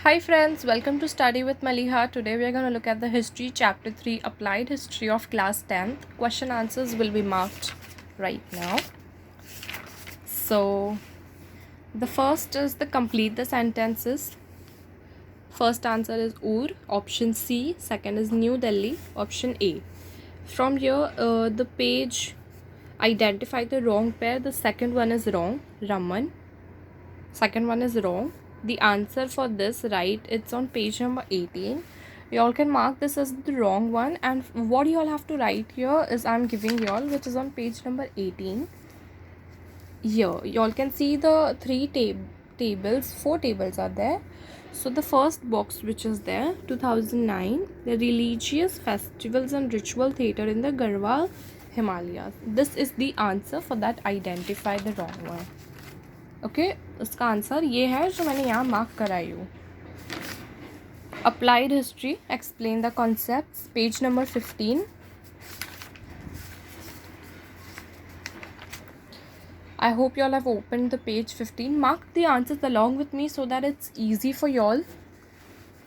Hi friends, welcome to Study with Maliha. Today we are going to look at the history chapter 3 applied history of class 10th. Question answers will be marked right now. So the first is the complete the sentences. First answer is Ur, option C. Second is New Delhi, option A. From here the page identify the wrong pair. The second one is wrong, Raman. Second one is wrong. The answer for this, right, it's on page number 18. Y'all can mark this as the wrong one, and what y'all have to write here is I'm giving y'all, which is on page number 18. Here y'all can see the four tables are there. So the first box which is there, 2009, the religious festivals and ritual theater in the Garhwal Himalayas. This is the answer for that. Identify the wrong one. Okay उसका answer ये है जो मैंने यहाँ mark कराई हूँ. Applied history, explain the concepts, page number 15. I hope you all have opened the page 15. Mark the answers along with me so that it's easy for you all.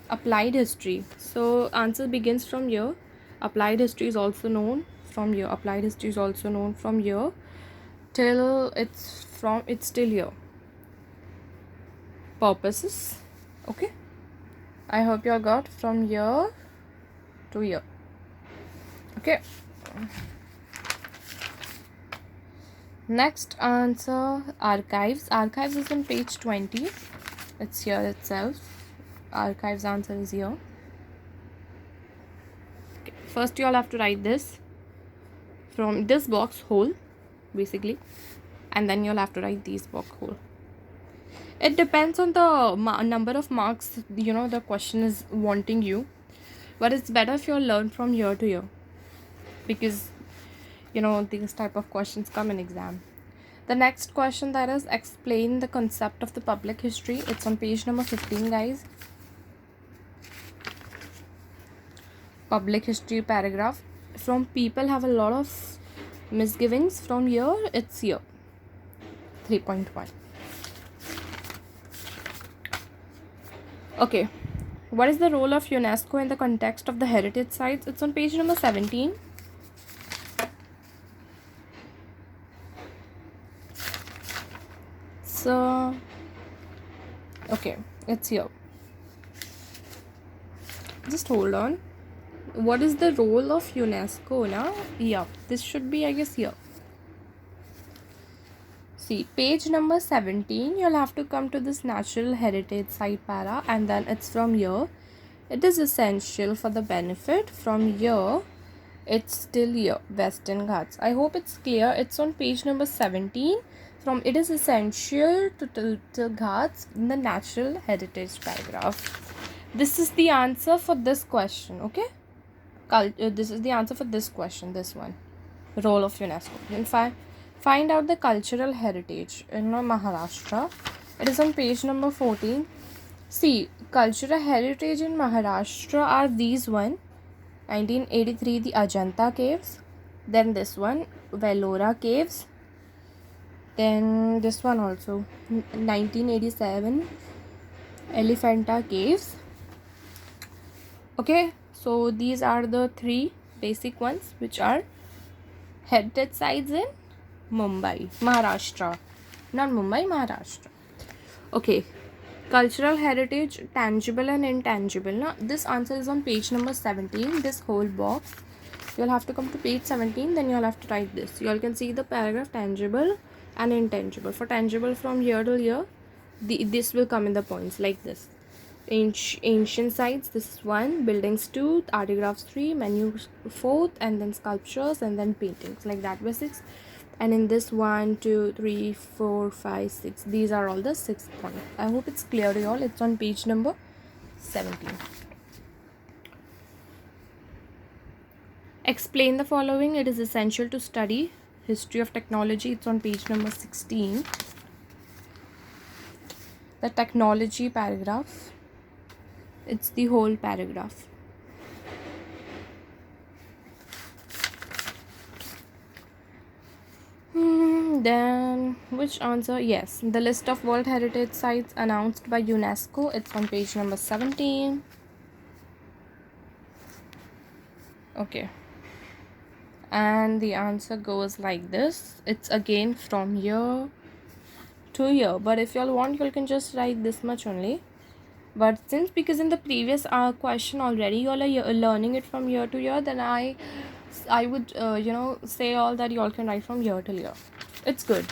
Applied history. So answer begins from here. Applied history is also known from here. Applied history is also known from here till it's till here. Purposes. Okay. I hope you all got from here to here. Okay. Next answer, archives. Archives is on page 20. It's here itself. Archives answer is here. Okay. First you all have to write this from this box whole basically, and then you'll have to write these box whole. It depends on the number of marks the question is wanting you, but it's better if you learn from here to here, because these type of questions come in exam. The next question, that is explain the concept of the public history. It's on page number 15, guys. Public history paragraph. From people have a lot of misgivings. From here, it's here. 3.1. Okay. What is the role of UNESCO in the context of the heritage sites? It's on page number 17. So, okay, it's here. Just hold on. What is the role of UNESCO now? Yeah, this should be, I guess, here. See, page number 17, you'll have to come to this natural heritage site para, and then it's from here. It is essential for the benefit. From here, it's still here, Western Ghats. I hope it's clear. It's on page number 17. From it is essential to Ghats in the natural heritage paragraph. This is the answer for this question, okay? This is the answer for this question, this one. Role of UNESCO. In fact, find out the cultural heritage in Maharashtra. It is on page number 14. See, cultural heritage in Maharashtra are these one. 1983, the Ajanta caves. Then this one, Vellora caves. Then this one also, 1987, Elephanta caves. Okay, so these are the three basic ones which are heritage sites in Mumbai, Maharashtra. Not Mumbai, Maharashtra. Okay, cultural heritage, tangible and intangible. Now, this answer is on page number 17, this whole box. You'll have to come to page 17, then you'll have to write this. You all can see the paragraph tangible and intangible. For tangible, from here to here, this will come in the points like this. Ancient sites, this is 1, buildings 2, artigraphs 3, menus 4, and then sculptures, and then paintings, like that basics. And in this 1, 2, 3, 4, 5, 6, these are all the 6 points. I hope it's clear to you all. It's on page number 17. Explain the following. It is essential to study history of technology. It's on page number 16. The technology paragraph, it's the whole paragraph. Then which answer? Yes, the list of World Heritage Sites announced by UNESCO. It's on page number 17. Okay, and the answer goes like this. It's again from year to year, but if y'all want, you can just write this much only. But since because in the previous question already y'all are learning it from year to year, then I would say all that y'all can write from year till year. It's good.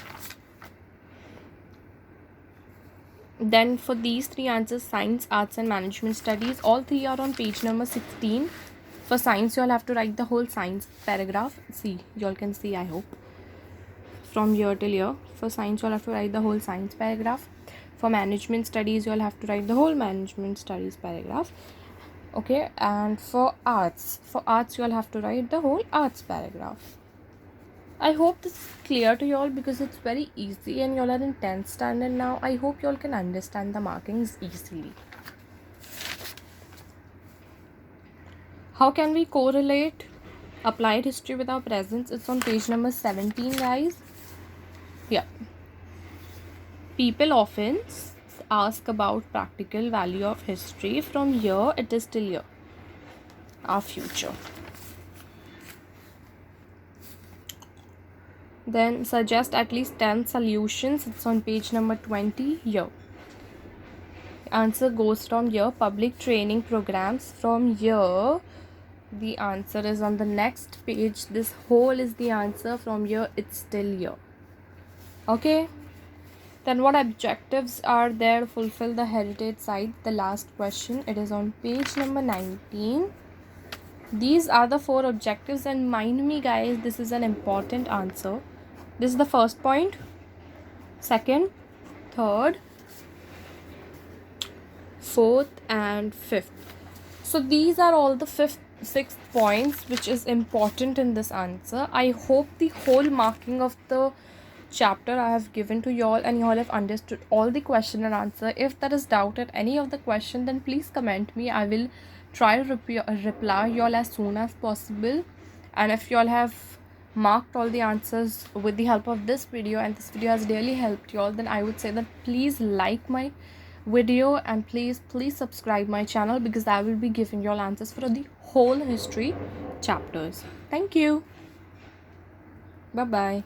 Then for these three answers, science, arts and management studies, all three are on page number 16. For science, you'll have to write the whole science paragraph. See, y'all can see, I hope, from year till year. For science, you'll have to write the whole science paragraph. For management studies, you'll have to write the whole management studies paragraph. Okay, and for arts you'll have to write the whole arts paragraph. I hope this is clear to y'all because it's very easy and y'all are in 10th standard now. I hope y'all can understand the markings easily. How can we correlate applied history with our presence? It's on page number 17, guys. Yeah. People often ask about practical value of history. From here, it is till here. Our future. Then suggest at least 10 solutions. It's on page number 20 here. Answer goes from here. Public training programs. From here, the answer is on the next page. This whole is the answer. From here, it's still here. Okay. Then what objectives are there to fulfill the heritage site? The last question. It is on page number 19. These are the 4 objectives, and mind me guys, this is an important answer. This is the first point, second, third, fourth and fifth. So these are all the 5th, 6th points which is important in this answer. I hope the whole marking of the chapter I have given to y'all and y'all have understood all the question and answer. If there is doubt at any of the question, then please comment me. I will try to reply y'all as soon as possible. And if y'all have marked all the answers with the help of this video and this video has really helped y'all, then I would say that please like my video and please subscribe my channel, because I will be giving y'all answers for the whole history chapters. Thank you. Bye bye.